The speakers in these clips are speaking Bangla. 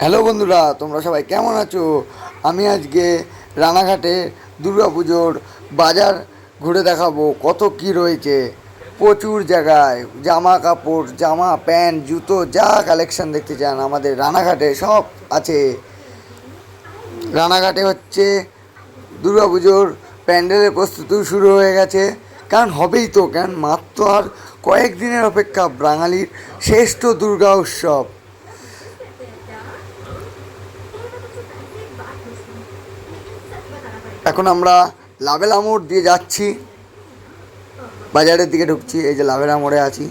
হ্যালো বন্ধুরা, তোমরা সবাই কেমন আছো? আমি আজকে রানাঘাটে দুর্গাপুজোর বাজার ঘুরে দেখাবো কত কি রয়েছে। প্রচুর জায়গায় জামা কাপড়, জামা প্যান্ট, জুতো, যা কালেকশন দেখতে চান আমাদের রানাঘাটে সব আছে। রানাঘাটে হচ্ছে দুর্গাপুজোর প্যান্ডেলের প্রস্তুতি শুরু হয়ে গেছে। কারণ হবেই তো, কারণ মাত্র আর কয়েকদিনের অপেক্ষা বাঙালির শ্রেষ্ঠ দুর্গা উৎসব। এখন আমরা লাভেলা মোড় দিয়ে যাচ্ছি, বাজারের দিকে ঢুকছি। এই যে লাভেলা মোড়ে আছি।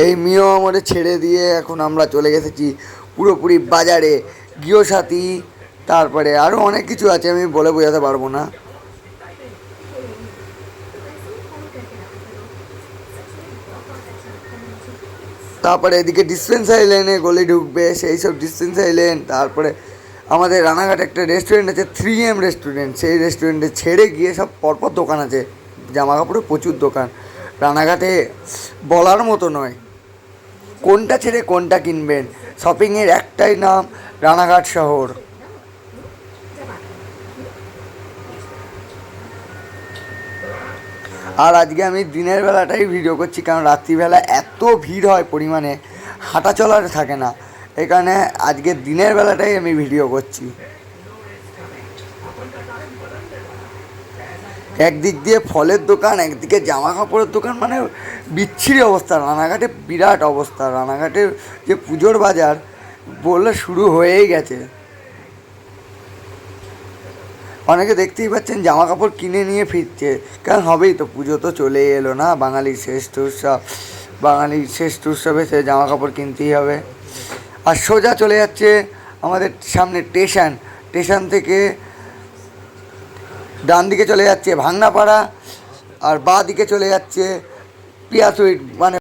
এই মিও মোড়ে ছেড়ে দিয়ে এখন আমরা চলে এসেছি পুরোপুরি বাজারে। গৃহসাথী, তারপরে আরও অনেক কিছু আছে, আমি বলে বোঝাতে পারবো না। তারপরে এদিকে ডিসপেন্সারি লেনে গলি ঢুকবে, সেই সব ডিসপেন্সারি লেন। তারপরে আমাদের রানাঘাটে একটা রেস্টুরেন্ট আছে, 3M রেস্টুরেন্ট। সেই রেস্টুরেন্টে ছেড়ে গিয়ে সব পরপর দোকান আছে, জামা কাপড়ের প্রচুর দোকান। রানাঘাটে বলার মতো নয়, কোনটা ছেড়ে কোনটা কিনবেন। শপিংয়ের একটাই নাম, রানাঘাট শহর। আর আজকে আমি দিনের বেলাটাই ভিডিও করছি, কারণ রাত্রিবেলা এত ভিড় হয় পরিমাণে, হাঁটা চলার থাকে না। এখানে আজকে দিনের বেলাটাই আমি ভিডিও করছি। একদিক দিয়ে ফলের দোকান, একদিকে জামা কাপড়ের দোকান, মানে বিচ্ছিরি অবস্থা। রানাঘাটে বিরাট অবস্থা। রানাঘাটের যে পুজোর বাজার বললে শুরু হয়েই গেছে। অনেকে দেখতেই পাচ্ছেন জামা কাপড় কিনে নিয়ে ফিরছে, কারণ হবেই তো, পুজো তো চলেই এলো না, বাঙালির শ্রেষ্ঠ উৎসব। বাঙালির শ্রেষ্ঠ উৎসবে সে জামা কাপড় কিনতেই হবে। আর সোজা চলে যাচ্ছে আমাদের সামনে স্টেশন। স্টেশন থেকে ডান দিকে চলে যাচ্ছে ভাংনাপাড়া, আর বাঁ দিকে চলে যাচ্ছে পিয়া সুইট, মানে